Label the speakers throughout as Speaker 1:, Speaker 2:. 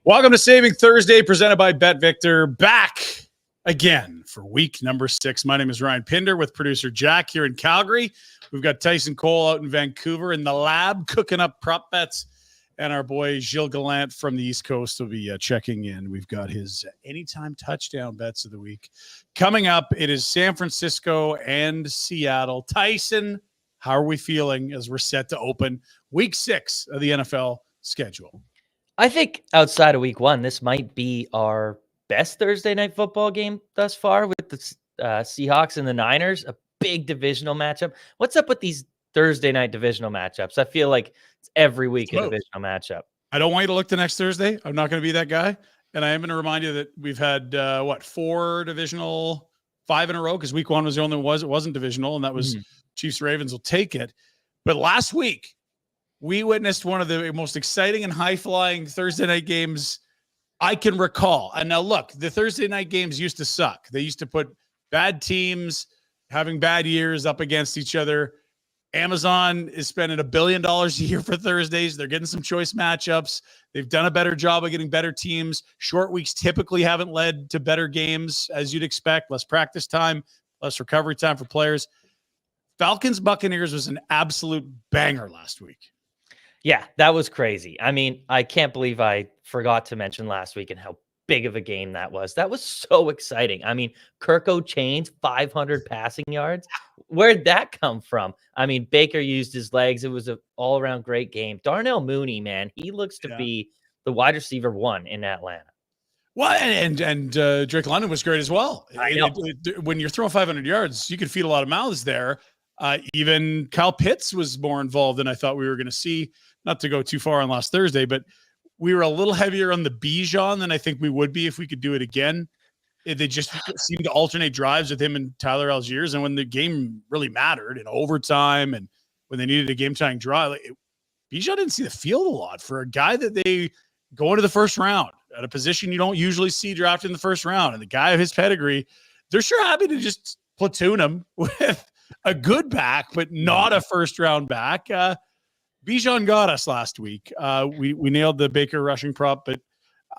Speaker 1: Welcome to Saving Thursday, presented by BetVictor. Back again for week number 6. My name is Ryan Pinder with producer Jack here in Calgary. We've got Tyson Cole out in Vancouver in the lab cooking up prop bets. And our boy Gilles Gallant from the East Coast will be checking in. We've got his anytime touchdown bets of the week. Coming up, it is San Francisco and Seattle. Tyson, how are we feeling as we're set to open week 6 of the NFL schedule?
Speaker 2: I think outside of week 1, this might be our best Thursday night football game thus far with the Seahawks and the Niners, a big divisional matchup. What's up with these Thursday night divisional matchups? I feel like it's every week a divisional matchup.
Speaker 1: I don't want you to look to next Thursday. I'm not going to be that guy. And I am going to remind you that we've had, 4 divisional, 5 in a row, because week 1 was the only one. It wasn't divisional, and that was Chiefs-Ravens will take it. But last week, we witnessed one of the most exciting and high-flying Thursday night games I can recall. And now, look, the Thursday night games used to suck. They used to put bad teams having bad years up against each other. Amazon is spending $1 billion a year for Thursdays. They're getting some choice matchups. They've done a better job of getting better teams. Short weeks typically haven't led to better games, as you'd expect. Less practice time, less recovery time for players. Falcons-Buccaneers was an absolute banger last week.
Speaker 2: Yeah, that was crazy. I mean, I can't believe I forgot to mention last week and how big of a game that was. That was so exciting. I mean, Kirko Chainz, 500 passing yards. Where'd that come from? I mean, Baker used his legs. It was an all-around great game. Darnell Mooney, man, he looks to be the wide receiver 1 in Atlanta.
Speaker 1: Well, and Drake London was great as well.
Speaker 2: I know.
Speaker 1: When you're throwing 500 yards, you could feed a lot of mouths there. Even Kyle Pitts was more involved than I thought we were going to see. Not to go too far on last Thursday, but we were a little heavier on the Bijan than I think we would be if we could do it again. They just seemed to alternate drives with him and Tyler Algiers. And when the game really mattered in overtime and when they needed a game-tying drive, Bijan didn't see the field a lot for a guy that they go into the first round at a position you don't usually see drafted in the first round. And the guy of his pedigree, they're sure happy to just platoon him with a good back, but not a first-round back. Bijan got us last week. We nailed the Baker rushing prop, but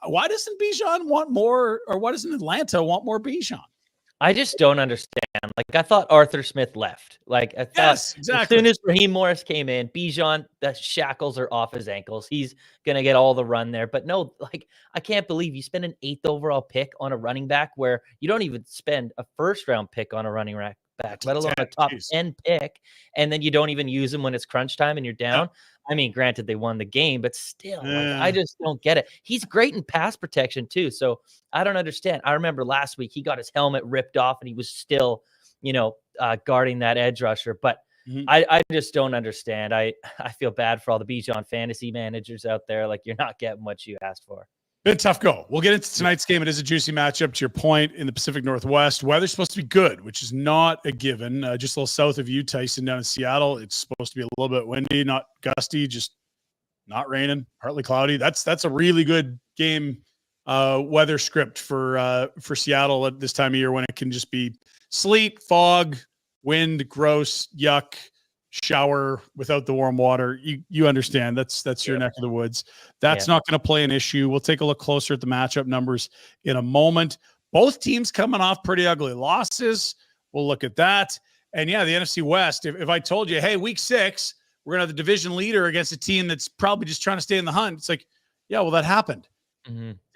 Speaker 1: why doesn't Bijan want more, or why doesn't Atlanta want more Bijan?
Speaker 2: I just don't understand. Like, I thought Arthur Smith left. Like, I thought as soon as Raheem Morris came in, Bijan, the shackles are off his ankles. He's going to get all the run there. But no, like, I can't believe you spend an 8th overall pick on a running back where you don't even spend a first-round pick on a running back, let alone a top 10 pick, and then you don't even use him when it's crunch time and you're down. I mean, granted, they won the game, but still, I just don't get it. He's great in pass protection too, so I don't understand. I remember last week he got his helmet ripped off and he was still, guarding that edge rusher, but I just don't understand. I feel bad for all the Bijan fantasy managers out there. Like, you're not getting what you asked for.
Speaker 1: Been a tough go. We'll get into tonight's game. It is a juicy matchup, to your point, in the Pacific Northwest. Weather's supposed to be good, which is not a given. Just a little south of you, Tyson, down in Seattle. It's supposed to be a little bit windy, not gusty, just not raining, partly cloudy. That's a really good game weather script for Seattle at this time of year, when it can just be sleet, fog, wind, gross, yuck, shower without the warm water. You understand that's your neck of the woods. That's not going to play an issue. We'll take a look closer at the matchup numbers in a moment. Both teams coming off pretty ugly losses. We'll look at that. And the NFC West, if I told you, hey, week 6, we're going to have the division leader against a team that's probably just trying to stay in the hunt. It's like, yeah, well, that happened.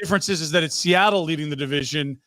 Speaker 1: Difference is that it's Seattle leading the division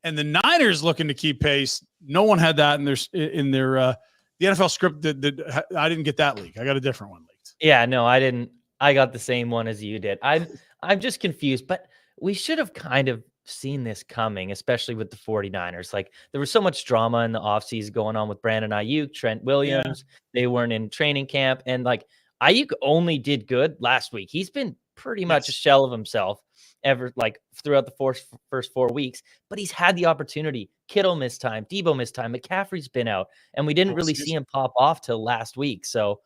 Speaker 1: and the Niners looking to keep pace. No one had that in their the NFL script that I didn't get that leak. I got a different one leaked.
Speaker 2: Yeah, no, I didn't. I got the same one as you did. I'm just confused, but we should have kind of seen this coming, especially with the 49ers. Like, there was so much drama in the offseason going on with Brandon Ayuk, Trent Williams. They weren't in training camp. And like, Ayuk only did good last week. He's been pretty much a shell of himself throughout the first 4 weeks, but he's had the opportunity. Kittle missed time, Debo missed time, McCaffrey's been out, and we didn't really see him pop off till last week. So,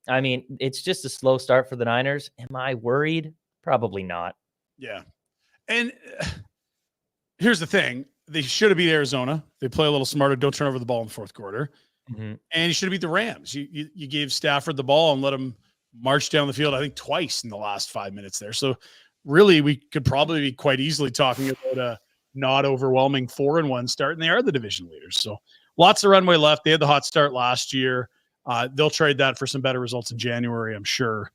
Speaker 2: I mean, it's just a slow start for the Niners. Am I worried? Probably not.
Speaker 1: Yeah. And here's the thing. They should have beat Arizona. They play a little smarter, don't turn over the ball in the fourth quarter. And you should have beat the Rams. You gave Stafford the ball and let him march down the field, I think, twice in the last 5 minutes there. So really, we could probably be quite easily talking about a not overwhelming 4-1 start, and they are the division leaders. So lots of runway left. They had the hot start last year. They'll trade that for some better results in January, I'm sure.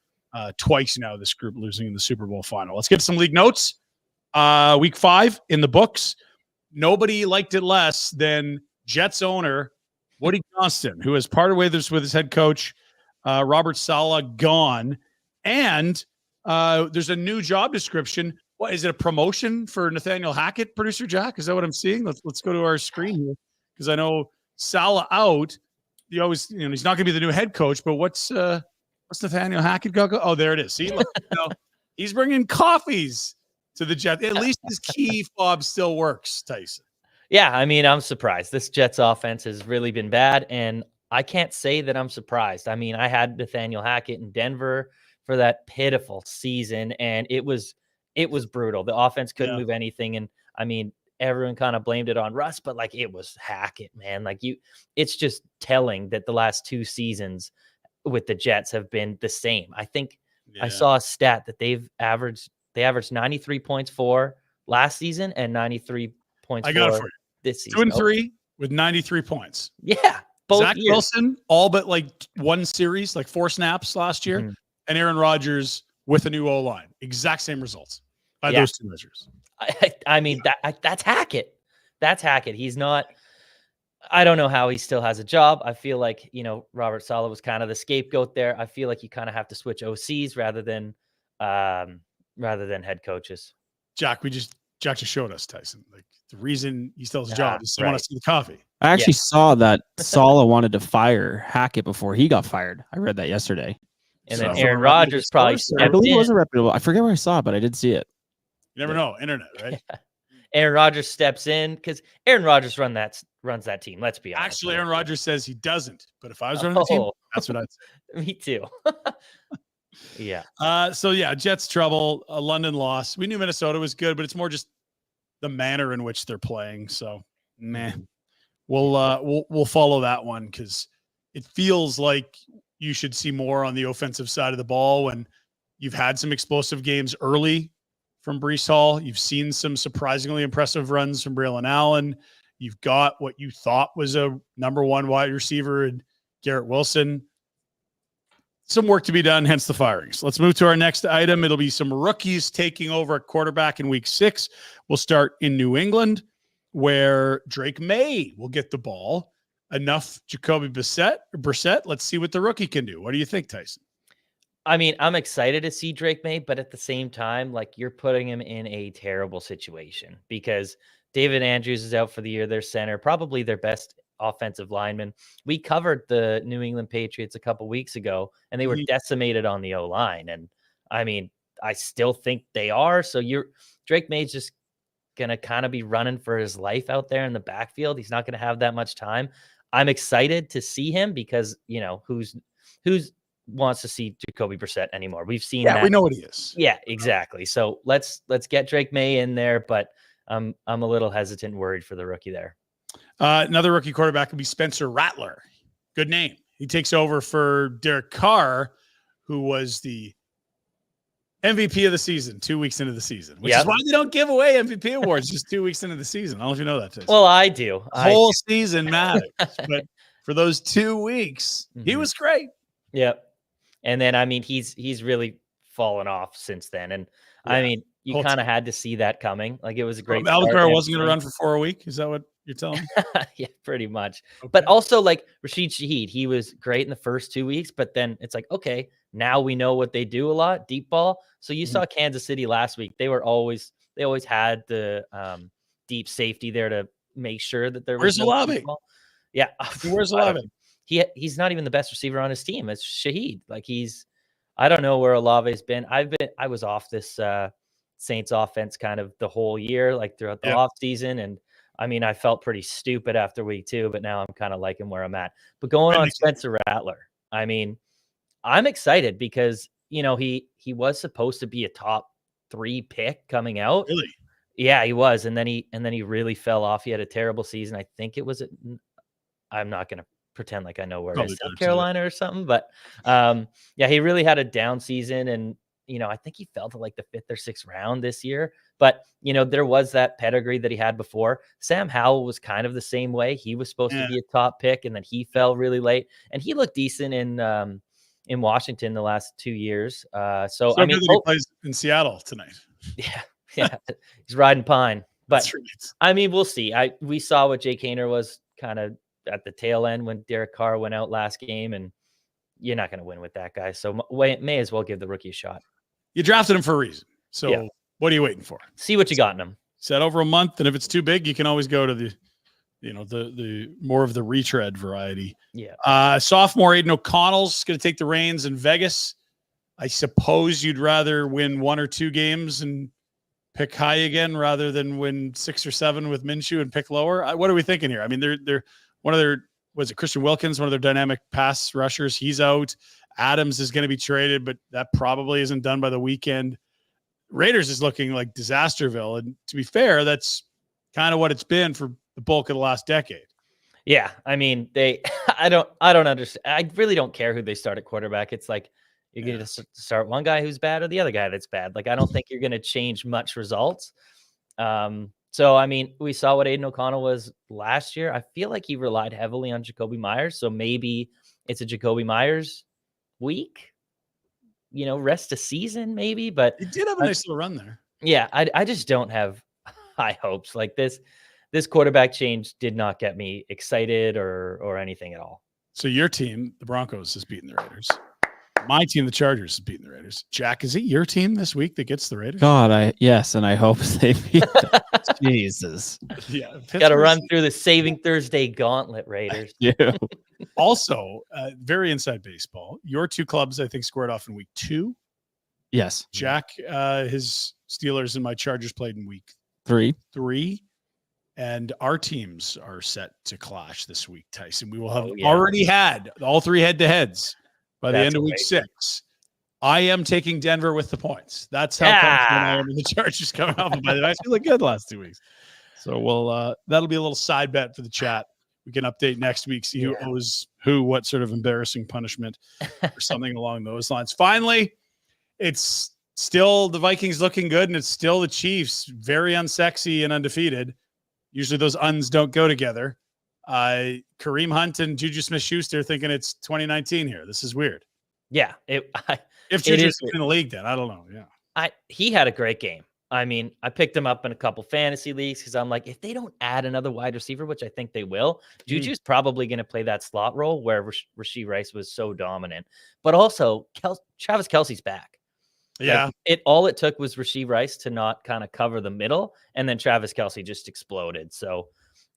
Speaker 1: Twice now, this group losing in the Super Bowl final. Let's get some league notes. Week 5 in the books. Nobody liked it less than Jets owner Woody Johnston, who has parted ways with his head coach, Robert Saleh, gone. And there's a new job description. What is it, a promotion for Nathaniel Hackett, producer Jack? Is that what I'm seeing? Let's go to our screen here, because I know Saleh out. You always, he's not going to be the new head coach, but what's Nathaniel Hackett got? Oh, there it is. See, look, he's bringing coffees to the Jets. At least his key fob still works, Tyson.
Speaker 2: Yeah, I mean, I'm surprised. This Jets offense has really been bad, and I can't say that I'm surprised. I mean, I had Nathaniel Hackett in Denver for that pitiful season, and it was brutal. The offense couldn't move anything, and I mean, everyone kind of blamed it on Russ, but like, it was Hackett, man. Like, it's just telling that the last 2 seasons with the Jets have been the same. I think I saw a stat that they averaged 93 points for last season and 93 points
Speaker 1: I got it for you.
Speaker 2: This season.
Speaker 1: 2-3 with 93 points.
Speaker 2: Yeah. Both
Speaker 1: Zach
Speaker 2: years.
Speaker 1: Wilson, all but like 1 series, like 4 snaps last year, and Aaron Rodgers with a new O-line. Exact same results by those 2 measures.
Speaker 2: I mean, that's Hackett. That's Hackett. He's not. I don't know how he still has a job. I feel like, Robert Saleh was kind of the scapegoat there. I feel like you kind of have to switch OCs rather than head coaches.
Speaker 1: Jack just showed us, Tyson. Like, the reason he still has a job is he wants to see the coffee.
Speaker 3: I actually saw that Saleh wanted to fire Hackett before he got fired. I read that yesterday.
Speaker 2: And then Aaron Rodgers probably
Speaker 3: I believe it was a reputable. I forget where I saw it, but I did see it.
Speaker 1: You never know. Internet, right?
Speaker 2: Yeah. Aaron Rodgers steps in because Aaron Rodgers runs that team. Let's be honest.
Speaker 1: Actually, Aaron Rodgers says he doesn't. But if I was running the team, that's what I'd say.
Speaker 2: Me too. Yeah.
Speaker 1: Jets trouble. A London loss. We knew Minnesota was good, but it's more just the manner in which they're playing. So, man, we'll follow that one, because it feels like you should see more on the offensive side of the ball when you've had some explosive games early from Breece Hall. You've seen some surprisingly impressive runs from Braylon Allen. You've got what you thought was a number 1 wide receiver in Garrett Wilson. Some work to be done, hence the firings. Let's move to our next item. It'll be some rookies taking over at quarterback in week 6. We'll start in New England, where Drake May will get the ball. Enough Jacoby Brissett. Let's see what the rookie can do. What do you think, Tyson?
Speaker 2: I mean, I'm excited to see Drake May, but at the same time, like, you're putting him in a terrible situation because David Andrews is out for the year. Their center, probably their best offensive lineman. We covered the New England Patriots a couple weeks ago, and they were decimated on the O-line. And I mean, I still think they are. So Drake May's just going to kind of be running for his life out there in the backfield. He's not going to have that much time. I'm excited to see him because, who's wants to see Jacoby Brissett anymore. We've seen that.
Speaker 1: We know what he is.
Speaker 2: Yeah, exactly. So let's get Drake May in there, but I'm a little hesitant and worried for the rookie there.
Speaker 1: Another rookie quarterback would be Spencer Rattler. Good name. He takes over for Derek Carr, who was the MVP of the season 2 weeks into the season, which is why they don't give away MVP awards just 2 weeks into the season. I don't know if you know that, Tyson.
Speaker 2: Well, I do.
Speaker 1: Whole season matters. But for those 2 weeks, he was great.
Speaker 2: Yep. And then, I mean, he's really fallen off since then. And I mean, you kind of had to see that coming. Like, it was a great.
Speaker 1: Alvin Kamara wasn't going to run for 4 a week. Is that what you're telling me?
Speaker 2: Yeah, pretty much. Okay. But also, like, Rashid Shaheed, he was great in the first 2 weeks, but then it's like, okay, now we know what they do a lot, deep ball. So you saw Kansas City last week. They always had the deep safety there to make sure that there was.
Speaker 1: Where's Olave?
Speaker 2: Yeah.
Speaker 1: Where's Olave?
Speaker 2: He's not even the best receiver on his team. It's Shaheed. Like, I don't know where Olave's been. I was off this Saints offense kind of the whole year, like throughout the off season. And I mean, I felt pretty stupid after week 2, but now I'm kind of liking where I'm at. But going on Spencer Rattler, I mean, I'm excited because, he was supposed to be a top 3 pick coming out.
Speaker 1: Really?
Speaker 2: Yeah, he was. And then he really fell off. He had a terrible season. I think it was I'm not going to pretend like I know where it is, South Carolina or something. But he really had a down season. And I think he fell to like the 5th or 6th round this year. But, there was that pedigree that he had before. Sam Howell was kind of the same way. He was supposed to be a top pick, and then he fell really late. And he looked decent in Washington the last 2 years. So I mean,
Speaker 1: he plays in Seattle tonight.
Speaker 2: Yeah, he's riding pine. But
Speaker 1: right.
Speaker 2: I mean, we'll see. We saw what Jake Haener was kind of at the tail end when Derek Carr went out last game, and you're not going to win with that guy. So may as well give the rookie a shot.
Speaker 1: You drafted him for a reason. So what are you waiting for?
Speaker 2: See what you got in him.
Speaker 1: Set over a month, and if it's too big, you can always go to the more of the retread variety.
Speaker 2: Yeah.
Speaker 1: Sophomore Aiden O'Connell's going to take the reins in Vegas. I suppose you'd rather win 1 or 2 games and pick high again rather than win 6 or 7 with Minshew and pick lower. What are we thinking here? I mean, they're one of their, was it Christian Wilkins, one of their dynamic pass rushers? He's out. Adams is going to be traded, but that probably isn't done by the weekend. Raiders is looking like Disasterville. And to be fair, that's kind of what it's been for the bulk of the last decade.
Speaker 2: Yeah. I mean, I don't understand. I really don't care who they start at quarterback. It's like, you're going to start one guy who's bad or the other guy that's bad. Like, I don't think you're going to change much results. So, I mean, we saw what Aiden O'Connell was last year. I feel like he relied heavily on Jacoby Myers. So maybe it's a Jacoby Myers week, rest of season maybe. But
Speaker 1: he did have a nice little run there.
Speaker 2: Yeah, I just don't have high hopes. Like this quarterback change did not get me excited or anything at all.
Speaker 1: So your team, the Broncos, is beating the Raiders. My team, the Chargers, is beating the Raiders. Jack, is it your team this week that gets the Raiders?
Speaker 3: God, yes, and I hope they beat them. Jesus.
Speaker 1: Yeah.
Speaker 2: Got to run through the Saving Thursday gauntlet, Raiders.
Speaker 3: Yeah.
Speaker 1: Also, very inside baseball. Your 2 clubs, I think, squared off in week 2.
Speaker 3: Yes.
Speaker 1: Jack, his Steelers and my Chargers played in week
Speaker 3: 3.
Speaker 1: And our teams are set to clash this week, Tyson. We will have already had all 3 head-to-heads by the end of week 6. I am taking Denver with the points. That's how confident I am in the Chargers coming off of by the way. I feel like good last 2 weeks. So we'll that'll be a little side bet for the chat. We can update next week, see who owes who what sort of embarrassing punishment or something along those lines. Finally, it's still the Vikings looking good, and it's still the Chiefs very unsexy and undefeated. Usually those uns don't go together. Kareem Hunt and Juju Smith-Schuster thinking it's 2019 here. This is weird.
Speaker 2: Yeah.
Speaker 1: If Juju's in the league, then I don't know. Yeah.
Speaker 2: He had a great game. I mean, I picked him up in a couple fantasy leagues because I'm like, if they don't add another wide receiver, which I think they will, Juju's probably going to play that slot role where Rashee Rice was so dominant. But also, Travis Kelce's back.
Speaker 1: Yeah.
Speaker 2: Like, all it took was Rashee Rice to not kind of cover the middle, and then Travis Kelce just exploded. So,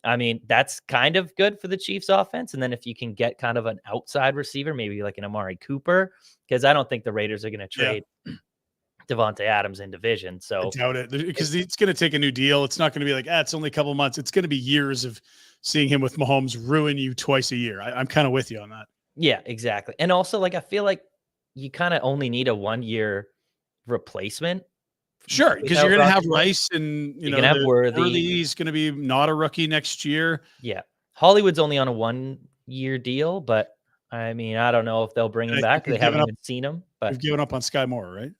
Speaker 2: I mean, that's kind of good for the Chiefs offense. And then if you can get kind of an outside receiver, maybe like an Amari Cooper, because I don't think the Raiders are going to trade Devontae Adams in division. So
Speaker 1: I doubt it, because it's going to take a new deal. It's not going to be like, it's only a couple months. It's going to be years of seeing him with Mahomes ruin you twice a year. I'm kind of with you on that.
Speaker 2: Yeah, exactly. And also, like, I feel like you kind of only need a 1-year replacement.
Speaker 1: Sure, because you're going to have Rice and
Speaker 2: you're going to have Worthy.
Speaker 1: He's going to be not a rookie next year.
Speaker 2: Yeah, Hollywood's only on a 1-year deal, but I mean, I don't know if they'll bring him back. They haven't even seen him. But
Speaker 1: they've given up on Sky Moore, right?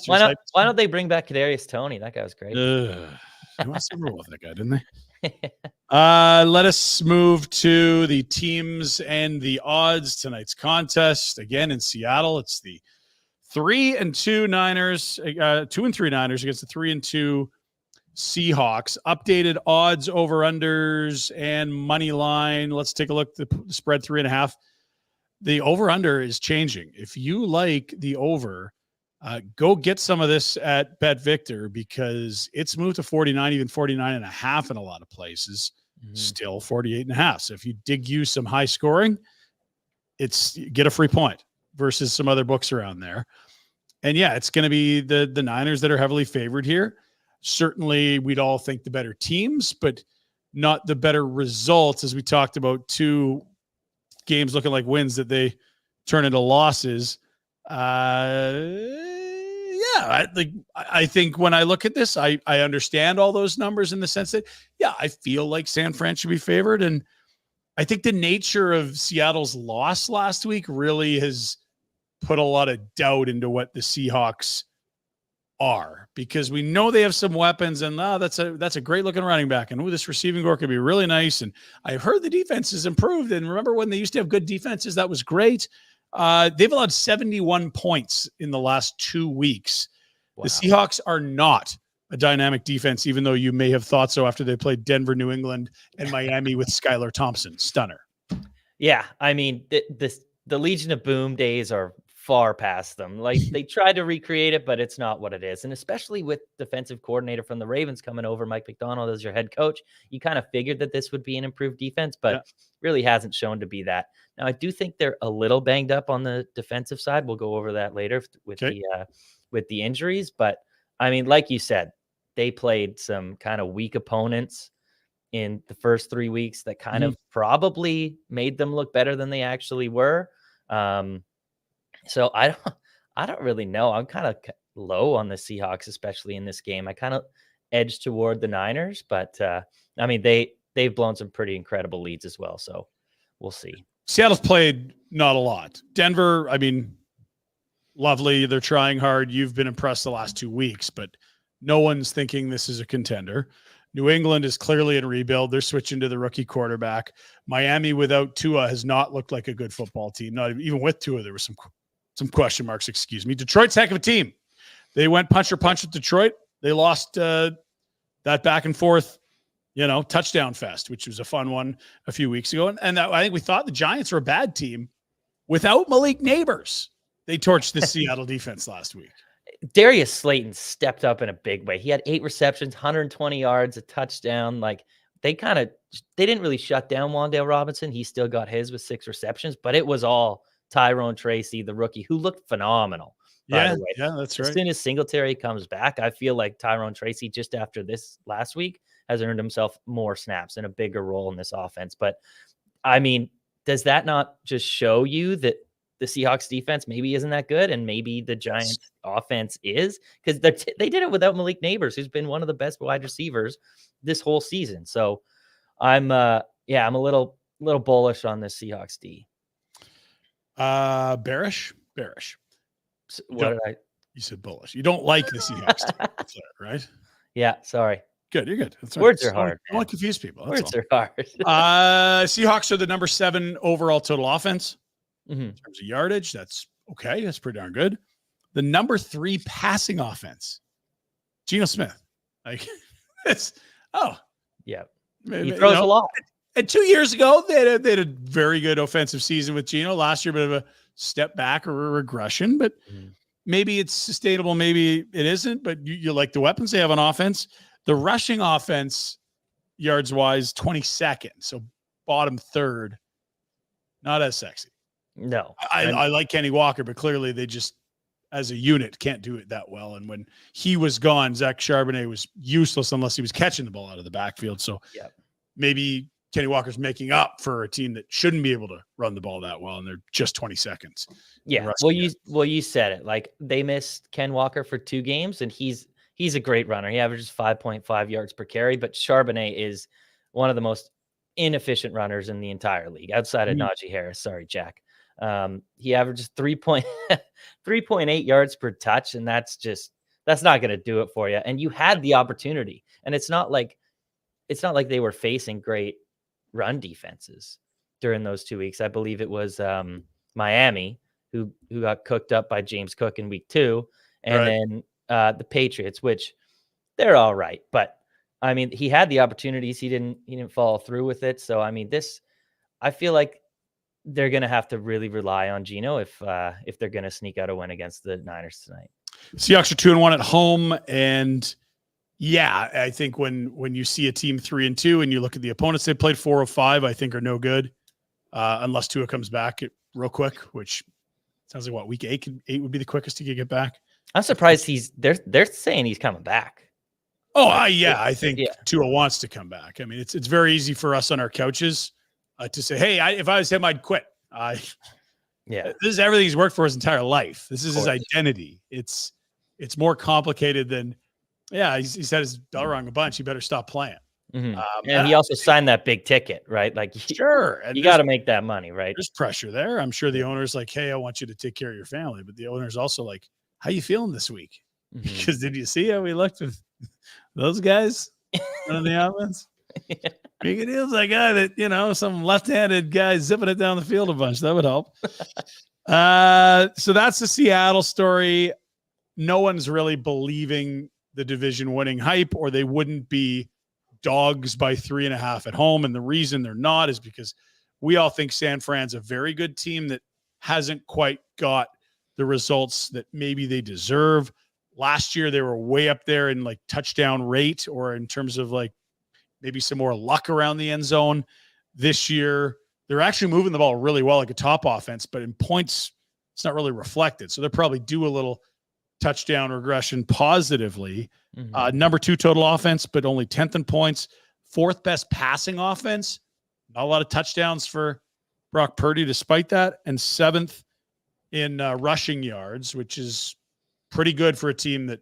Speaker 2: Why don't they bring back Kadarius Toney? That guy was great.
Speaker 1: They lost the rule with that guy, didn't they? Let us move to the teams and the odds. Tonight's contest again in Seattle. It's the 3-2 Niners, 2-3 Niners against the 3-2 Seahawks. Updated odds, over unders, and money line. Let's take a look at the spread 3.5. The over under is changing. If you like the over, go get some of this at Bet Victor, because it's moved to 49, even 49.5 in a lot of places. Still 48.5. So if you dig you some high scoring, get a free point versus some other books around there. And yeah, it's going to be the Niners that are heavily favored here. Certainly we'd all think the better teams, but not the better results, as we talked about 2 games looking like wins that they turn into losses. I think when I look at this, I understand all those numbers in the sense that, I feel like San Fran should be favored. And I think the nature of Seattle's loss last week really has put a lot of doubt into what the Seahawks are, because we know they have some weapons, and that's a great looking running back, and this receiving core could be really nice. And I've heard the defense has improved, and remember when they used to have good defenses, that was great. They've allowed 71 points in the last 2 weeks. Wow. The Seahawks are not a dynamic defense, even though you may have thought so after they played Denver, New England, and Miami with Skylar Thompson. Stunner.
Speaker 2: Yeah, I mean, the Legion of Boom days are far past them. Like, they tried to recreate it, but it's not what it is. And especially with defensive coordinator from the Ravens coming over, Mike McDonald, as your head coach, you kind of figured that this would be an improved defense, but really hasn't shown to be that. Now, I do think they're a little banged up on the defensive side. We'll go over that later with the injuries. But I mean, like you said, they played some kind of weak opponents in the first 3 weeks that kind of probably made them look better than they actually were. So I don't really know. I'm kind of low on the Seahawks, especially in this game. I kind of edge toward the Niners, but I mean, they've blown some pretty incredible leads as well. So we'll see.
Speaker 1: Seattle's played not a lot. Denver, I mean, lovely. They're trying hard. You've been impressed the last 2 weeks, but no one's thinking this is a contender. New England is clearly in rebuild. They're switching to the rookie quarterback. Miami without Tua has not looked like a good football team. Not even with Tua, there were some question marks, excuse me. Detroit's heck of a team. They went punch or punch with Detroit. They lost that back and forth, touchdown fest, which was a fun one a few weeks ago. And I think we thought the Giants were a bad team. Without Malik Neighbors, they torched the Seattle defense last week.
Speaker 2: Darius Slayton stepped up in a big way. He had 8 receptions, 120 yards, a touchdown. Like, they didn't really shut down Wan'Dale Robinson. He still got his with 6 receptions, but it was all Tyrone Tracy, the rookie, who looked phenomenal. By the way.
Speaker 1: Yeah, that's right.
Speaker 2: As soon as Singletary comes back, I feel like Tyrone Tracy, just after this last week, has earned himself more snaps and a bigger role in this offense. But I mean, does that not just show you that the Seahawks defense maybe isn't that good, and maybe the Giants offense is? Because they did it without Malik Neighbors, who's been one of the best wide receivers this whole season. So I'm a little bullish on this Seahawks D.
Speaker 1: Bearish.
Speaker 2: So what did I?
Speaker 1: You said bullish. You don't like the Seahawks team, right?
Speaker 2: Yeah, sorry.
Speaker 1: Good, you're good. That's
Speaker 2: Words are hard.
Speaker 1: I want to confuse people.
Speaker 2: Words are hard.
Speaker 1: Seahawks are the number 7 overall total offense.
Speaker 2: Mm-hmm.
Speaker 1: In terms of yardage, that's okay. That's pretty darn good. The number 3 passing offense, Geno Smith. Like,
Speaker 2: yeah. He throws a lot.
Speaker 1: And 2 years ago, they had a very good offensive season with Geno. Last year, a bit of a step back or a regression, but maybe it's sustainable. Maybe it isn't, but you like the weapons they have on offense. The rushing offense, yards wise, 22nd. So bottom 3rd, not as sexy.
Speaker 2: No,
Speaker 1: I like Kenny Walker, but clearly they just, as a unit, can't do it that well. And when he was gone, Zach Charbonnet was useless unless he was catching the ball out of the backfield. So maybe Kenny Walker's making up for a team that shouldn't be able to run the ball that well, and they're just 20 seconds.
Speaker 2: Yeah. Well, you said it. Like, they missed Ken Walker for 2 games, and he's a great runner. He averages 5.5 yards per carry, but Charbonnet is one of the most inefficient runners in the entire league outside of Najee Harris. Sorry, Jack. He averages 3.8 yards per touch, and that's not going to do it for you. And you had the opportunity, and it's not like they were facing great run defenses during those 2 weeks. I believe it was Miami who got cooked up by James Cook in week 2, and then the Patriots, which they're all right, but I mean, he had the opportunities. He didn't follow through with it. So I mean, I feel like they're going to have to really rely on Geno if they're going to sneak out a win against the Niners tonight.
Speaker 1: Seahawks are 2-1 at home, and I think when you see a team 3-2 and you look at the opponents they played, 4 of 5, I think are no good, unless Tua comes back real quick, which sounds like week 8 would be the quickest he could get back. I'm
Speaker 2: surprised they're saying he's coming back.
Speaker 1: Oh, I think Tua wants to come back. I mean, it's very easy for us on our couches to say, hey, if I was him, I'd quit. This is everything he's worked for his entire life. This is his identity. It's more complicated than, he's had his bell rung a bunch. You better stop playing.
Speaker 2: And he also signed that big ticket, right? Like,
Speaker 1: sure. And
Speaker 2: you got to make that money, right?
Speaker 1: There's pressure there. I'm sure the owner's like, hey, I want you to take care of your family. But the owner's also like, how you feeling this week? Because did you see how we looked with those guys on the offense? Big deal's that guy that, some left-handed guy zipping it down the field a bunch. That would help. So that's the Seattle story. No one's really believing the division winning hype, or they wouldn't be dogs by 3.5 at home. And the reason they're not is because we all think San Fran's a very good team that hasn't quite got the results that maybe they deserve. Last year, they were way up there in like touchdown rate, or in terms of like maybe some more luck around the end zone. This year, they're actually moving the ball really well, like a top offense, but in points, it's not really reflected. So they'll probably do a little touchdown regression positively. Number 2 total offense, but only 10th in points. 4th best passing offense. Not a lot of touchdowns for Brock Purdy despite that. And 7th in rushing yards, which is pretty good for a team that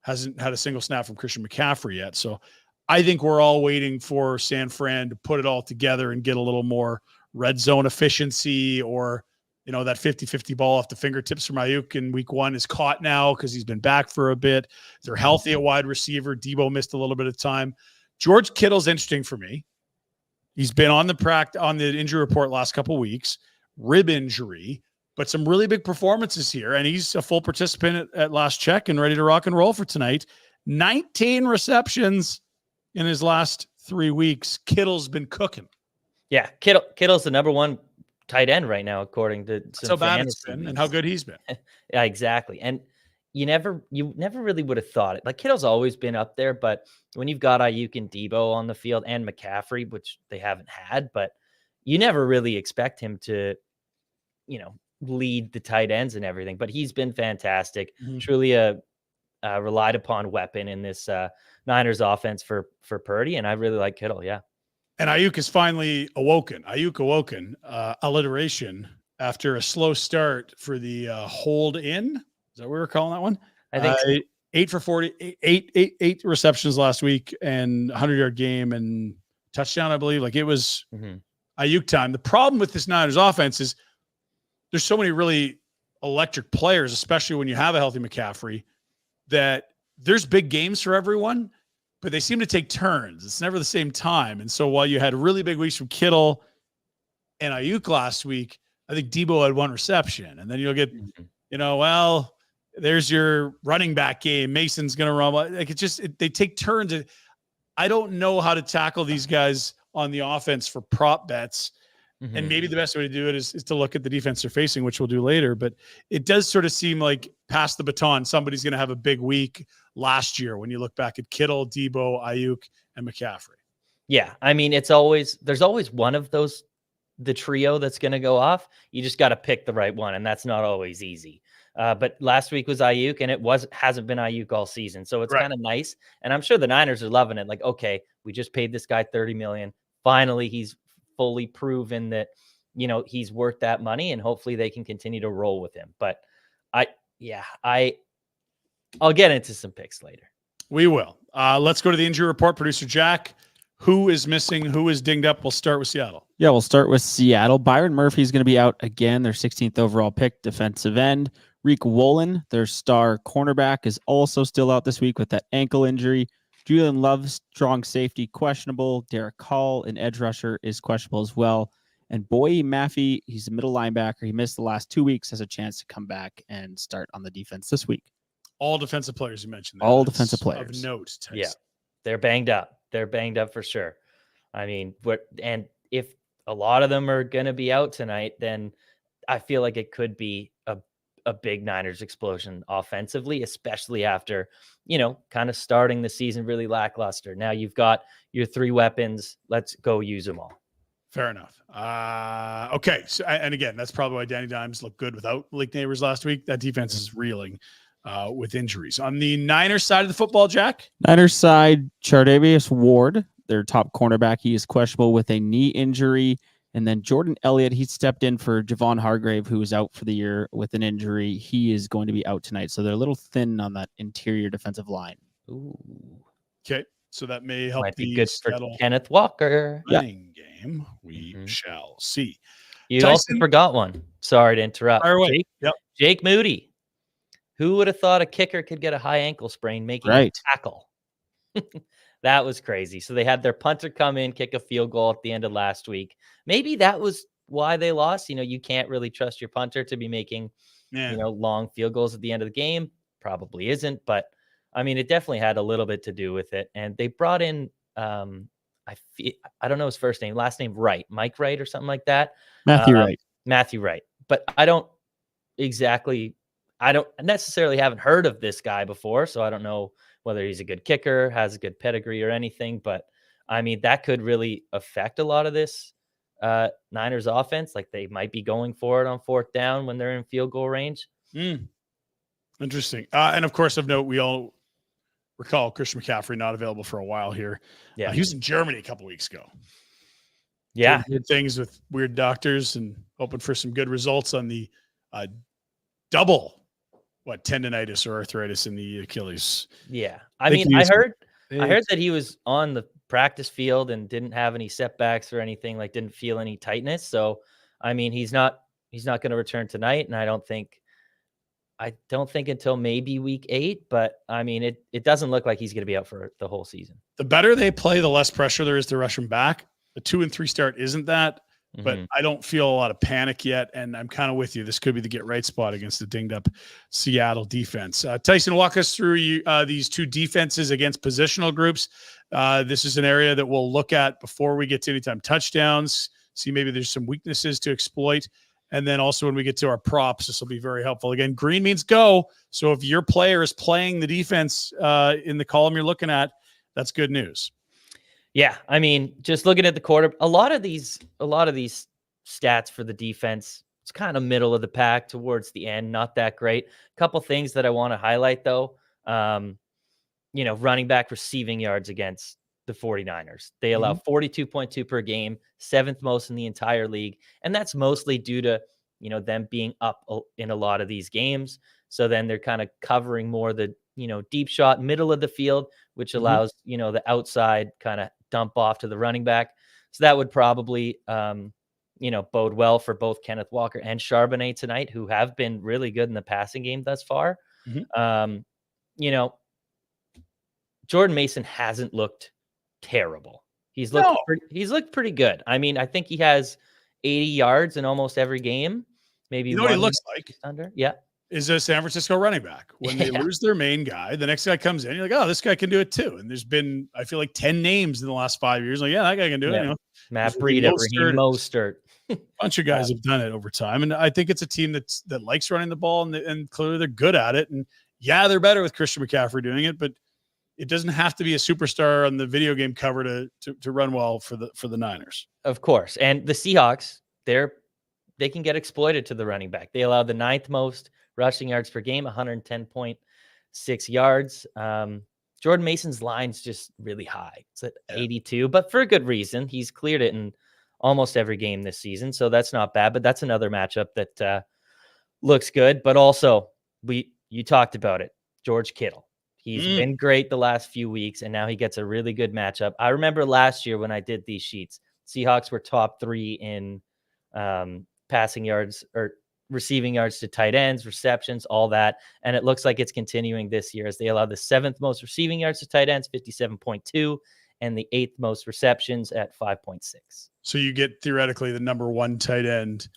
Speaker 1: hasn't had a single snap from Christian McCaffrey yet. So I think we're all waiting for San Fran to put it all together and get a little more red zone efficiency, or that 50-50 ball off the fingertips from Ayuk in week 1 is caught now because he's been back for a bit. They're healthy at wide receiver. Debo missed a little bit of time. George Kittle's interesting for me. He's been on the injury report last couple of weeks, rib injury, but some really big performances here. And he's a full participant at last check and ready to rock and roll for tonight. 19 receptions in his last 3 weeks. Kittle's been cooking.
Speaker 2: Yeah. Kittle's the number 1 tight end right now, according to some
Speaker 1: so bad it's been and how good he's been.
Speaker 2: Yeah, exactly. And you never really would have thought it. Like, Kittle's always been up there, but when you've got Ayuk and Debo on the field and McCaffrey, which they haven't had, but you never really expect him to, lead the tight ends and everything. But he's been fantastic. Truly a relied upon weapon in this Niners offense for Purdy, and I really like Kittle. Yeah.
Speaker 1: And Ayuk is finally awoken. Alliteration after a slow start for the hold in. Is that what we were calling that one?
Speaker 2: I think so.
Speaker 1: 8 for 40, eight receptions last week, and 100-yard game and touchdown, I believe. Like, it was Ayuk time. The problem with this Niners offense is there's so many really electric players, especially when you have a healthy McCaffrey, that there's big games for everyone, but they seem to take turns. It's never the same time. And so while you had really big weeks from Kittle and Ayuk last week, I think Debo had 1 reception. And then you'll get, there's your running back game. Mason's going to run. Like, they take turns. I don't know how to tackle these guys on the offense for prop bets. And maybe the best way to do it is to look at the defense they're facing, which we'll do later. But it does sort of seem like pass the baton. Somebody's going to have a big week last year when you look back at Kittle, Debo, Ayuk, and McCaffrey.
Speaker 2: Yeah. I mean, there's always one of those, the trio that's going to go off. You just got to pick the right one, and that's not always easy. But last week was Ayuk, and hasn't been Ayuk all season. So it's kind of nice. And I'm sure the Niners are loving it. Like, okay, we just paid this guy $30 million. Finally, he's fully proven that, he's worth that money, and hopefully they can continue to roll with him. But I'll get into some picks later.
Speaker 1: We will. Let's go to the injury report. Producer Jack, who is missing? Who is dinged up? We'll start with Seattle.
Speaker 3: Yeah, we'll start with Seattle. Byron Murphy's going to be out again, their 16th overall pick, defensive end. Reek Woolen, their star cornerback, is also still out this week with that ankle injury. Julian Love, strong safety, questionable. Derek Hall, an edge rusher, is questionable as well. And Boye Maffey, he's a middle linebacker. He missed the last 2 weeks, has a chance to come back and start on the defense this week.
Speaker 1: All defensive players you mentioned.
Speaker 3: All defensive players.
Speaker 1: Of note. Tyson.
Speaker 2: Yeah, they're banged up. They're banged up for sure. I mean, and if a lot of them are going to be out tonight, then I feel like it could be a big Niners explosion offensively, especially after, kind of starting the season really lackluster. Now you've got your 3 weapons. Let's go use them all.
Speaker 1: Fair enough. Okay. So, and again, that's probably why Danny Dimes looked good without Malik Neighbors last week. That defense is reeling with injuries. On the Niners side of the football, Jack?
Speaker 3: Niners side, Chardavius Ward, their top cornerback. He is questionable with a knee injury. And then Jordan Elliott, he stepped in for Javon Hargrave, who was out for the year with an injury. He is going to be out tonight. So they're a little thin on that interior defensive line.
Speaker 2: Ooh.
Speaker 1: Okay. So that may help
Speaker 2: Might be
Speaker 1: the
Speaker 2: good for
Speaker 1: Seattle
Speaker 2: Kenneth Walker.
Speaker 1: running game. We
Speaker 2: Mhm.
Speaker 1: shall see.
Speaker 2: You also forgot one. Sorry to interrupt.
Speaker 1: Fire away. Yep.
Speaker 2: Jake Moody. Who would have thought a kicker could get a high ankle sprain making a tackle? That was crazy. So they had their punter come in, kick a field goal at the end of last week. Maybe that was why they lost. You can't really trust your punter to be making, long field goals at the end of the game. Probably isn't, but I mean, it definitely had a little bit to do with it. And they brought in, I don't know his first name, last name Wright, Mike Wright or something like that.
Speaker 3: Matthew Wright.
Speaker 2: Matthew Wright. But I don't necessarily haven't heard of this guy before, so I don't know whether he's a good kicker, has a good pedigree or anything. But I mean, that could really affect a lot of this Niners offense. Like they might be going for it on fourth down when they're in field goal range.
Speaker 1: Interesting. And of course, of note, we all recall Christian McCaffrey not available for a while here.
Speaker 2: Yeah.
Speaker 1: He was in Germany a couple weeks ago.
Speaker 2: Yeah.
Speaker 1: Doing good things with weird doctors and hoping for some good results on the double tendonitis or arthritis in the Achilles.
Speaker 2: Yeah. I heard that he was on the practice field and didn't have any setbacks or anything, like didn't feel any tightness. So, I mean, he's not going to return tonight. And I don't think until maybe week 8, but I mean, it doesn't look like he's going to be out for the whole season.
Speaker 1: The better they play, the less pressure there is to rush him back. The 2-3 start isn't that. But I don't feel a lot of panic yet, and I'm kind of with you. This could be the get-right spot against the dinged-up Seattle defense. Tyson, walk us through these two defenses against positional groups. This is an area that we'll look at before we get to anytime touchdowns, see maybe there's some weaknesses to exploit, and then also when we get to our props, this will be very helpful. Again, green means go, so if your player is playing the defense in the column you're looking at, that's good news.
Speaker 2: Yeah, I mean, just looking at the quarter, a lot of these stats for the defense, it's kind of middle of the pack towards the end, not that great. A couple things that I want to highlight though, running back receiving yards against the 49ers. They allow 42.2 per game, 7th most in the entire league, and that's mostly due to, them being up in a lot of these games. So then they're kind of covering more the, deep shot, middle of the field, which allows, the outside kind of dump off to the running back. So that would probably, bode well for both Kenneth Walker and Charbonnet tonight, who have been really good in the passing game thus far. Jordan Mason hasn't looked terrible. He's looked pretty good. I mean, I think he has 80 yards in almost every game. Maybe
Speaker 1: you know what he looks like
Speaker 2: under. Yeah.
Speaker 1: Is a San Francisco running back. When they lose their main guy, the next guy comes in, you're like, oh, this guy can do it too. And there's been, I feel like 10 names in the last 5 years. Like, yeah, that guy can do it.
Speaker 2: Matt Breida, Raheem Mostert.
Speaker 1: A bunch of guys have done it over time. And I think it's a team that likes running the ball and clearly they're good at it. And yeah, they're better with Christian McCaffrey doing it, but it doesn't have to be a superstar on the video game cover to run well for the Niners.
Speaker 2: Of course. And the Seahawks, they can get exploited to the running back. They allow the 9th most rushing yards per game, 110.6 yards. Jordan Mason's line's just really high. It's at 82, but for a good reason. He's cleared it in almost every game this season, so that's not bad. But that's another matchup that looks good. But also, you talked about it, George Kittle. He's been great the last few weeks, and now he gets a really good matchup. I remember last year when I did these sheets, Seahawks were top 3 in passing yards or receiving yards to tight ends, receptions, all that. And it looks like it's continuing this year as they allow the 7th most receiving yards to tight ends, 57.2, and the 8th most receptions at 5.6.
Speaker 1: So you get theoretically the number 1 tight end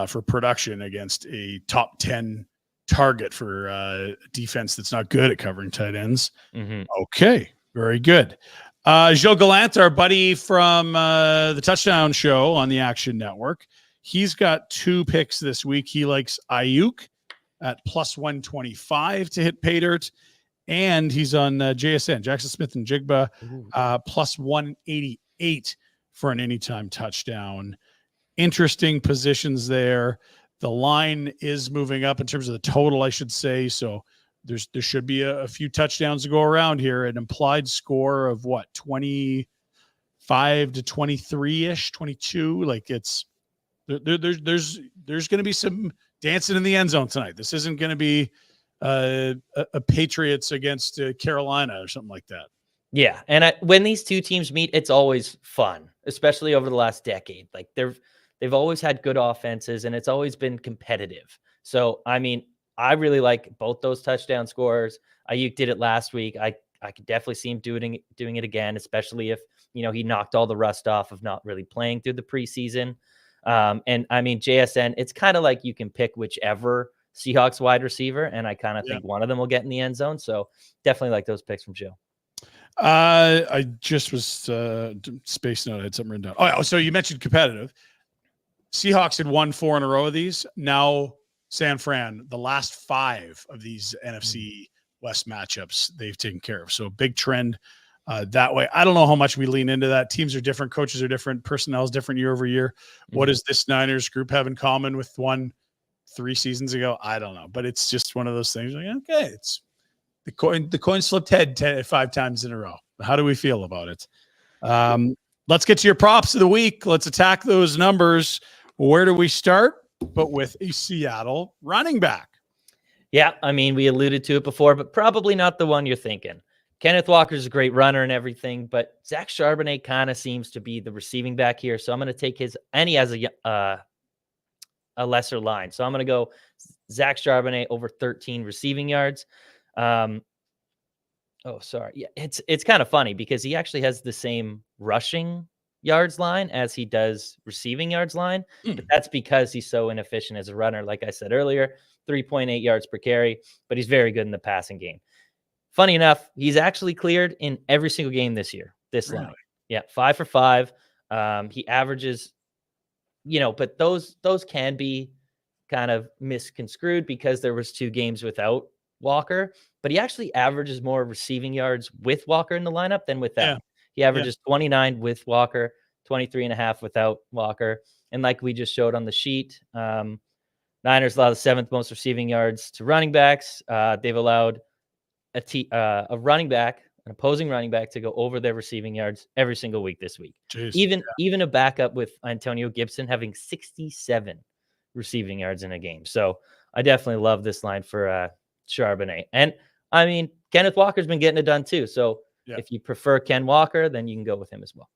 Speaker 1: for production against a top 10 target for defense that's not good at covering tight ends. Okay, very good. Joe Gallant, our buddy from the Touchdown Show on the Action Network, he's got 2 picks this week. He likes Ayuk at plus 125 to hit pay dirt, and he's on JSN, Jackson Smith and Jigba, plus 188 for an anytime touchdown. Interesting positions there. The line is moving up in terms of the total, I should say. So there should be a few touchdowns to go around here. An implied score of what, 25 to 23-ish, 22. Like it's there's going to be some dancing in the end zone tonight. This isn't going to be a Patriots against Carolina or something like that.
Speaker 2: Yeah, and when these two teams meet, it's always fun, especially over the last decade. Like they've always had good offenses, and it's always been competitive. So, I mean, I really like both those touchdown scorers. Ayuk did it last week. I could definitely see him doing it again, especially if he knocked all the rust off of not really playing through the preseason. And I mean, JSN, it's kind of like you can pick whichever Seahawks wide receiver, and I kind of think one of them will get in the end zone. So definitely like those picks from Joe.
Speaker 1: I just was spacing out. I had something written down. Oh, so you mentioned competitive. Seahawks had won 4 in a row of these. Now San Fran, the last 5 of these NFC West matchups, they've taken care of. So big trend that way. I don't know how much we lean into that. Teams are different. Coaches are different. Personnel is different year over year. What does this Niners group have in common with one 3 seasons ago? I don't know. But it's just one of those things. Like, okay, it's the coin slipped head 5 times in a row. How do we feel about it? Let's get to your props of the week. Let's attack those numbers. Where do we start? But with a Seattle running back.
Speaker 2: Yeah, I mean, we alluded to it before, but probably not the one you're thinking. Kenneth Walker's a great runner and everything, but Zach Charbonnet kind of seems to be the receiving back here. So I'm going to take his, and he has a lesser line. So I'm going to go Zach Charbonnet over 13 receiving yards. Yeah, it's kind of funny because he actually has the same rushing yards line as he does receiving yards line, but that's because he's so inefficient as a runner. Like I said earlier, 3.8 yards per carry, but he's very good in the passing game. Funny enough, he's actually cleared in every single game this year. This line, yeah, 5 for 5. He averages, but those can be kind of misconstrued because there was 2 games without Walker, but he actually averages more receiving yards with Walker in the lineup than without. Yeah. He averages 29 with Walker, 23.5 without Walker. And like we just showed on the sheet, Niners allow the 7th most receiving yards to running backs. They've allowed a running back, an opposing running back, to go over their receiving yards every single week this week. Jeez, even a backup with Antonio Gibson having 67 receiving yards in a game. So I definitely love this line for Charbonnet. And I mean, Kenneth Walker's been getting it done too. So if you prefer Ken Walker, then you can go with him as well.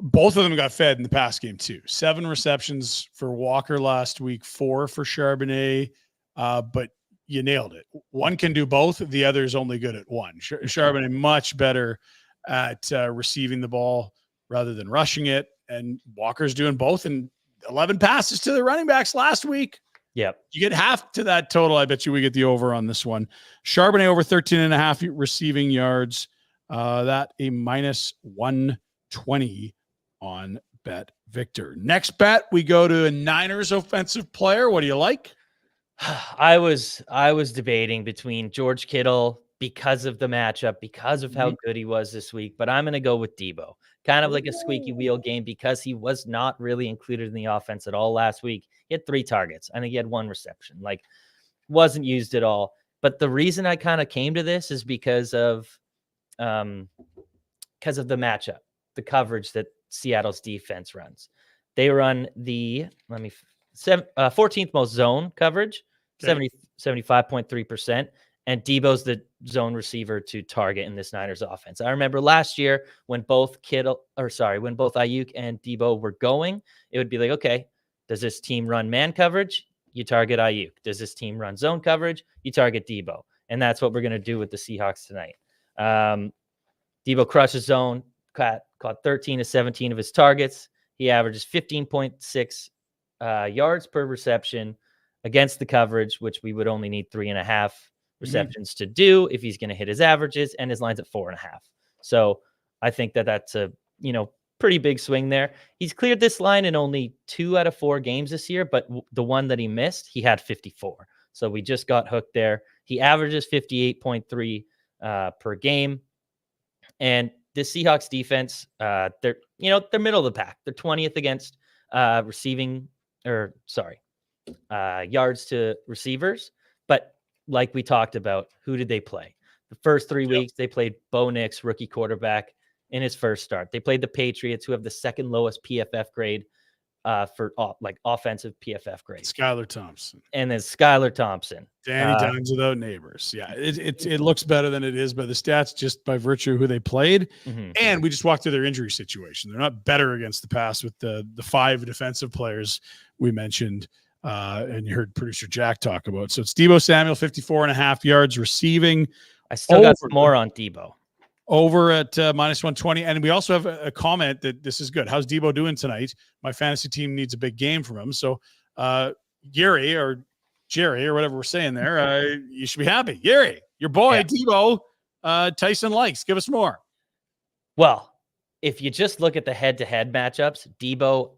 Speaker 1: Both of them got fed in the pass game too. 7 receptions for Walker last week, 4 for Charbonnet. But you nailed it. One can do both. The other is only good at one. Charbonnet much better at receiving the ball rather than rushing it. And Walker's doing both. And 11 passes to the running backs last week.
Speaker 2: Yep.
Speaker 1: You get half to that total. I bet you we get the over on this one. Charbonnet over 13.5 receiving yards. That a minus 120 on Bet Victor. Next bet, we go to a Niners offensive player. What do you like?
Speaker 2: I was debating between George Kittle because of the matchup, because of how good he was this week, but I'm going to go with Debo. Kind of like a squeaky wheel game because he was not really included in the offense at all last week. He had 3 targets. I think he had 1 reception. Like, wasn't used at all. But the reason I kind of came to this is because of the matchup, the coverage that Seattle's defense runs. They run the 14th most zone coverage, 75.3%. And Debo's the zone receiver to target in this Niners offense. I remember last year when both Ayuk and Debo were going, it would be like, okay, does this team run man coverage? You target Ayuk. Does this team run zone coverage? You target Debo. And that's what we're going to do with the Seahawks tonight. Debo crushes zone, caught 13 to 17 of his targets. He averages 15.6 yards per reception against the coverage, which we would only need 3.5 receptions to do if he's going to hit his averages, and his line's at 4.5. So I think that's a pretty big swing there. He's cleared this line in only 2 out of 4 games this year, but the one that he missed, he had 54. So we just got hooked there. He averages 58.3 per game, and the Seahawks defense, they're middle of the pack. They're 20th against yards to receivers, but like we talked about, who did they play? The first 3 weeks, they played Bo Nix, rookie quarterback, in his first start. They played the Patriots, who have the second lowest PFF grade for like offensive PFF grade.
Speaker 1: Skylar Thompson.
Speaker 2: And then Skylar Thompson.
Speaker 1: Danny Dimes without neighbors. Yeah, it looks better than it is by the stats just by virtue of who they played.
Speaker 2: Mm-hmm.
Speaker 1: And we just walked through their injury situation. They're not better against the pass with the 5 defensive players we mentioned and you heard producer Jack talk about. So it's Deebo Samuel, 54.5 yards receiving.
Speaker 2: I still got some more on Deebo.
Speaker 1: Over at minus 120. And we also have a comment that this is good. How's Deebo doing tonight? My fantasy team needs a big game from him. So Gary or Jerry or whatever we're saying there, you should be happy. Gary, your boy, Deebo, Tyson likes. Give us more.
Speaker 2: Well, if you just look at the head-to-head matchups, Deebo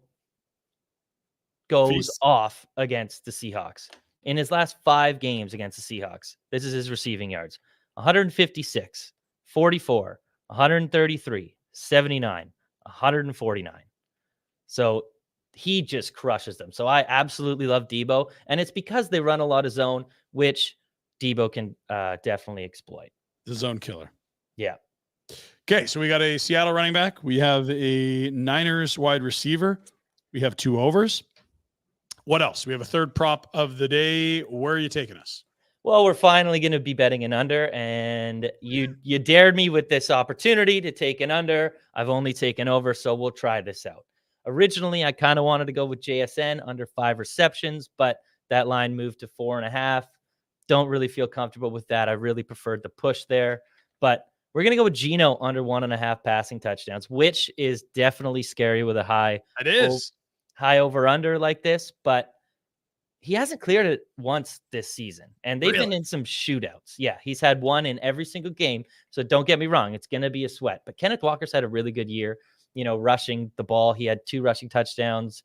Speaker 2: goes off against the Seahawks. In his last 5 games against the Seahawks, this is his receiving yards. 156, 44, 133, 79, 149. So he just crushes them. So I absolutely love Deebo. And it's because they run a lot of zone, which Deebo can definitely exploit.
Speaker 1: The zone killer.
Speaker 2: Yeah.
Speaker 1: Okay, so we got a Seattle running back. We have a Niners wide receiver. We have 2 overs. What else? We have a third prop of the day. Where are you taking us?
Speaker 2: Well, we're finally going to be betting an under, and you dared me with this opportunity to take an under. I've only taken over, so we'll try this out. Originally, I kind of wanted to go with JSN under 5 receptions, but that line moved to 4.5. Don't really feel comfortable with that. I really preferred the push there, but we're going to go with Geno under 1.5 passing touchdowns, which is definitely scary with a high over under like this, but he hasn't cleared it once this season, and they've been in some shootouts. Yeah, he's had one in every single game, so don't get me wrong. It's going to be a sweat, but Kenneth Walker's had a really good year, rushing the ball. He had 2 rushing touchdowns.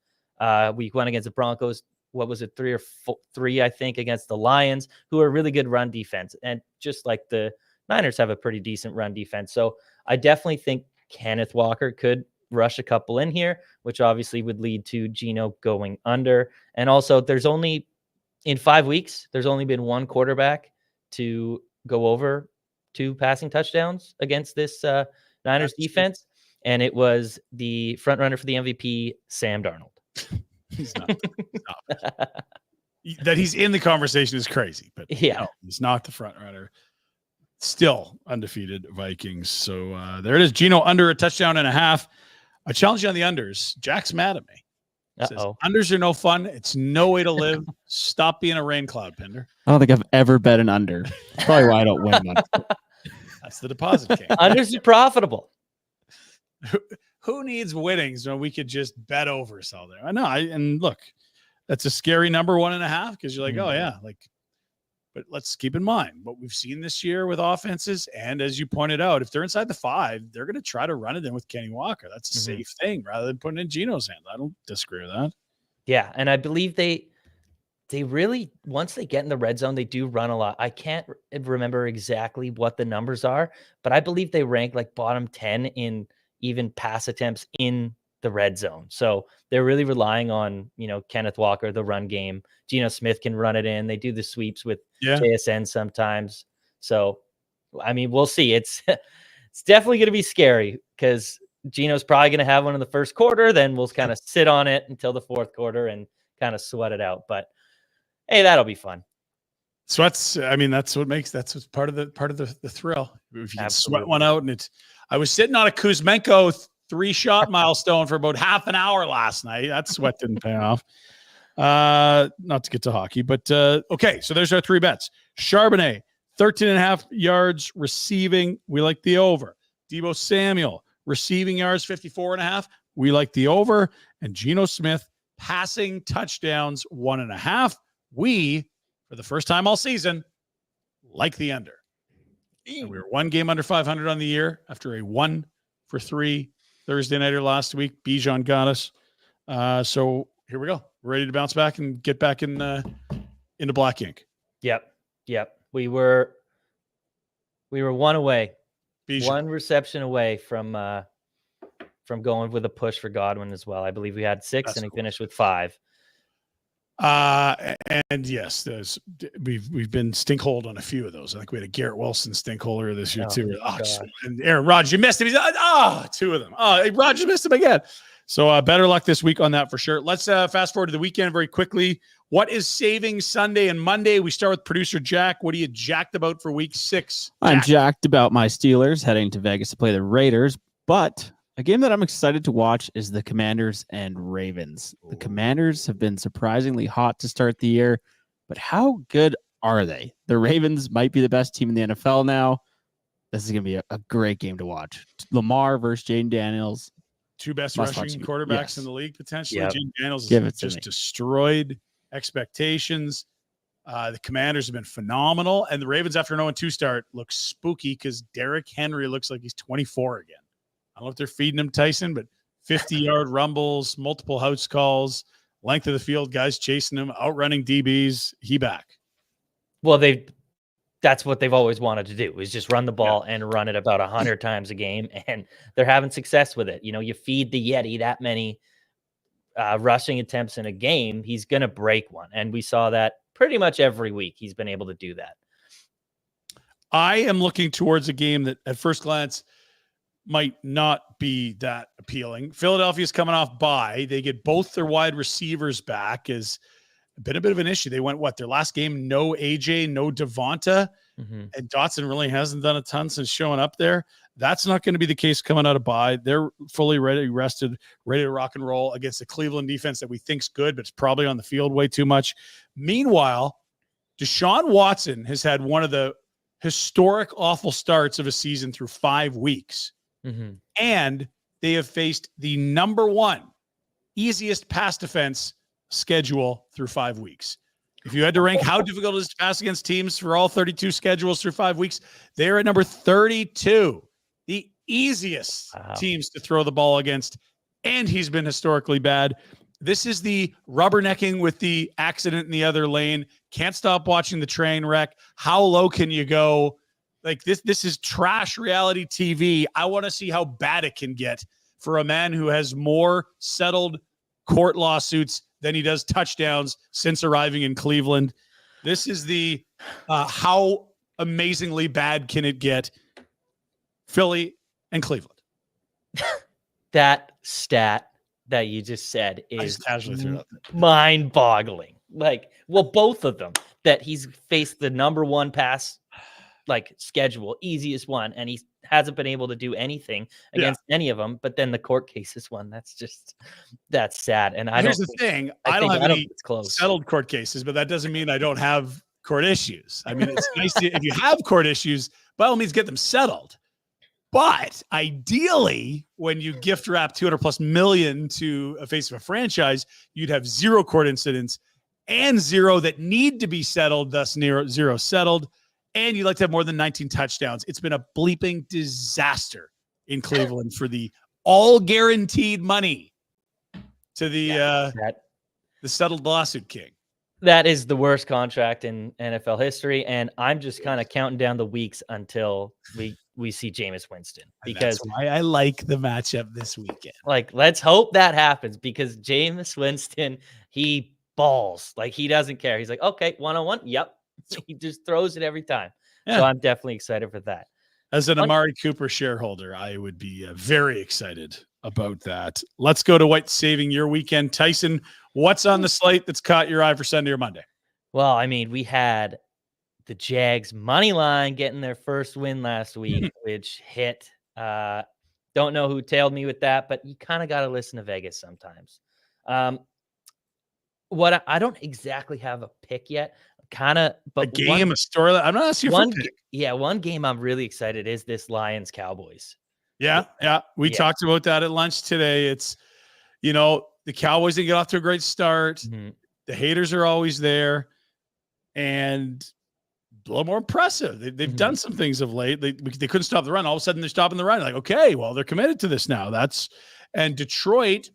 Speaker 2: Week 1 against the Broncos. What was it? 3 or 4, I think, against the Lions, who are a really good run defense. And just like the Niners have a pretty decent run defense. So I definitely think Kenneth Walker could rush a couple in here, which obviously would lead to Geno going under. And also in 5 weeks, there's only been 1 quarterback to go over 2 passing touchdowns against this Niners defense. And it was the front runner for the MVP, Sam Darnold.
Speaker 1: He's not. That he's in the conversation is crazy, but no, he's not the front runner. Still undefeated Vikings. So there it is. Geno under 1.5 touchdowns. I challenge you on the unders. Jack's mad at me. Says, unders are no fun. It's no way to live. Stop being a rain cloud, Pinder.
Speaker 3: I don't think I've ever bet an under. That's probably why I don't win much.
Speaker 1: That's the deposit game.
Speaker 2: Unders are profitable.
Speaker 1: Who needs winnings when we could just bet overs all there? I know. And look, that's a scary number, 1.5, because you're like, oh yeah, but let's keep in mind what we've seen this year with offenses. And as you pointed out, if they're inside the 5, they're going to try to run it in with Kenny Walker. That's a safe thing rather than putting in Geno's hand. I don't disagree with that.
Speaker 2: Yeah. And I believe they really, once they get in the red zone, they do run a lot. I can't remember exactly what the numbers are, but I believe they rank like bottom 10 in even pass attempts in the red zone. So they're really relying on, Kenneth Walker, the run game. Geno Smith can run it in. They do the sweeps with JSN sometimes. So, I mean, we'll see. It's definitely going to be scary because Geno's probably going to have one in the first quarter. Then we'll kind of sit on it until the fourth quarter and kind of sweat it out. But hey, that'll be fun.
Speaker 1: Sweats. I mean, that's what's part of the thrill. If you can sweat one out, and I was sitting on a Kuzmenko 3-shot milestone for about half an hour last night. That sweat didn't pay off. Not to get to hockey, but okay. So there's our 3 bets. Charbonnet, 13.5 yards receiving. We like the over. Deebo Samuel, receiving yards, 54.5. We like the over. And Geno Smith, passing touchdowns, 1.5. We, for the first time all season, like the under. And we were 1 game under 500 on the year after a 1-for-3 Thursday nighter last week. Bijan got us. So here we go. We're ready to bounce back and get back into black ink.
Speaker 2: Yep. We were 1 away,
Speaker 1: Bijan.
Speaker 2: 1 reception away from going with a push for Godwin as well. I believe we had 6 and he finished with 5.
Speaker 1: And yes, we've been stinkholed on a few of those. I think we had a Garrett Wilson stinkholder this year too. And Aaron Rodgers, you missed him. He's 2 of them. Rodgers missed him again. So better luck this week on that for sure. Let's fast forward to the weekend very quickly. What is saving Sunday and Monday? We start with producer Jack. What are you jacked about for week 6?
Speaker 3: I'm jacked about my Steelers heading to Vegas to play the Raiders, but a game that I'm excited to watch is the Commanders and Ravens. The Commanders have been surprisingly hot to start the year, but how good are they? The Ravens might be the best team in the NFL now. This is going to be a great game to watch. Lamar versus Jaden Daniels.
Speaker 1: 2 best rushing quarterbacks in the league, potentially.
Speaker 2: Yep.
Speaker 1: Jaden Daniels has just destroyed expectations. The Commanders have been phenomenal, and the Ravens, after an 0-2 start, look spooky because Derrick Henry looks like he's 24 again. I don't know if they're feeding him, Tyson, but 50-yard rumbles, multiple house calls, length of the field, guys chasing him, outrunning DBs. He back.
Speaker 2: Well, that's what they've always wanted to do, is just run the ball and run it about 100 times a game, and they're having success with it. You feed the Yeti that many rushing attempts in a game, he's going to break one, and we saw that pretty much every week. He's been able to do that.
Speaker 1: I am looking towards a game that at first glance might not be that appealing. Philadelphia's coming off bye. They get both their wide receivers back. Is been a bit of an issue. They went, their last game, no AJ, no Devonta, and Dotson really hasn't done a ton since showing up there. That's not going to be the case coming out of bye. They're fully ready, rested, ready to rock and roll against the Cleveland defense that we think's good, but it's probably on the field way too much. Meanwhile, Deshaun Watson has had one of the historic awful starts of a season through 5 weeks. And they have faced the number 1 easiest pass defense schedule through 5 weeks. If you had to rank how difficult it is to pass against teams for all 32 schedules through 5 weeks, they're at number 32, the easiest teams to throw the ball against. And he's been historically bad. This is the rubbernecking with the accident in the other lane. Can't stop watching the train wreck. How low can you go? Like this is trash reality TV. I want to see how bad it can get for a man who has more settled court lawsuits than he does touchdowns since arriving in Cleveland. This is the how amazingly bad can it get? Philly and Cleveland.
Speaker 2: That stat that you just said is
Speaker 1: casually
Speaker 2: mind-boggling. Both of them, that he's faced the number 1 pass schedule, easiest one, and he hasn't been able to do anything against any of them. But then the court cases one, that's sad. And
Speaker 1: here's the thing: I don't have any settled court cases, but that doesn't mean I don't have court issues. I mean, it's nice if you have court issues, by all means, get them settled. But ideally, when you gift wrap $200+ million to a face of a franchise, you'd have 0 court incidents and 0 that need to be settled, thus 0 settled. And you'd like to have more than 19 touchdowns. It's been a bleeping disaster in Cleveland for the all guaranteed money to the settled lawsuit king.
Speaker 2: That is the worst contract in NFL history. And I'm just kind of counting down the weeks until we see Jameis Winston, because
Speaker 1: that's why I like the matchup this weekend.
Speaker 2: Let's hope that happens, because Jameis Winston, he balls. He doesn't care. He's like, okay, 1-on-1. Yep. He just throws it every time. So I'm definitely excited for that.
Speaker 1: As an Amari Cooper shareholder, I would be very excited about that. Let's go to what's saving your weekend. Tyson, what's on the slate that's caught your eye for Sunday or Monday?
Speaker 2: Well, I mean, we had the Jags money line getting their first win last week, which hit. Don't know who tailed me with that, but you kind of got to listen to Vegas sometimes. What I don't exactly have a pick yet. But
Speaker 1: a game, a storyline. I'm not asking you for a pick.
Speaker 2: Yeah, one game I'm really excited is this Lions Cowboys.
Speaker 1: Yeah. We talked about that at lunch today. It's, the Cowboys didn't get off to a great start. The haters are always there, and a little more impressive. They've done some things of late. They couldn't stop the run. All of a sudden, they're stopping the run. Okay, well, they're committed to this now. And Detroit,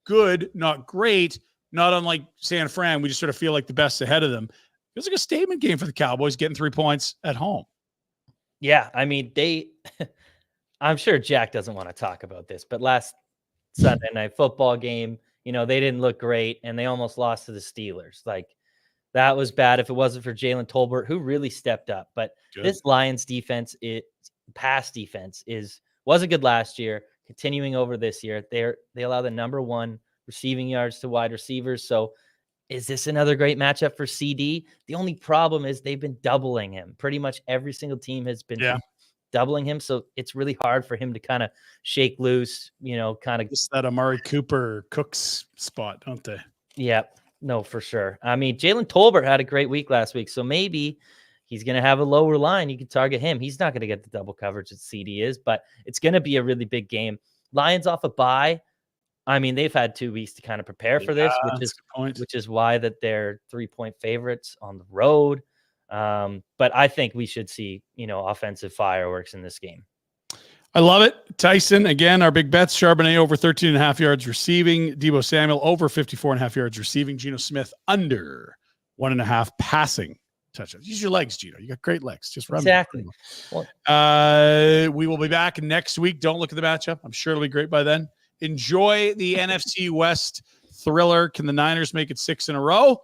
Speaker 1: good, not great, not unlike San Fran. We just sort of feel like the best ahead of them. It was like a statement game for the Cowboys, getting 3 points at home.
Speaker 2: Yeah, I mean, I'm sure Jack doesn't want to talk about this, but last Sunday night football game, they didn't look great, and they almost lost to the Steelers. That was bad if it wasn't for Jalen Tolbert, who really stepped up. But this Lions defense, pass defense wasn't good last year, continuing over this year. They allow the number 1 receiving yards to wide receivers. So is this another great matchup for CD? The only problem is they've been doubling him. Pretty much every single team has been doubling him. So it's really hard for him to kind of shake loose, kind of
Speaker 1: just that Amari Cooper Cooks spot, don't they?
Speaker 2: Yeah, no, for sure. I mean, Jalen Tolbert had a great week last week. So maybe he's going to have a lower line. You can target him. He's not going to get the double coverage that CD is, but it's going to be a really big game. Lions off a bye. I mean, they've had 2 weeks to kind of prepare for this, which is why that they're 3-point favorites on the road. But I think we should see, offensive fireworks in this game.
Speaker 1: I love it. Tyson, again, our big bets, Charbonnet over 13.5 yards receiving, Deebo Samuel over 54.5 yards receiving, Geno Smith under 1.5 passing touchdowns. Use your legs, Geno. You got great legs. Just run.
Speaker 2: Exactly.
Speaker 1: We will be back next week. Don't look at the matchup. I'm sure it'll be great by then. Enjoy the NFC West thriller. Can the Niners make it 6 in a row?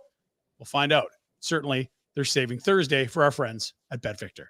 Speaker 1: We'll find out. Certainly, they're saving Thursday for our friends at BetVictor.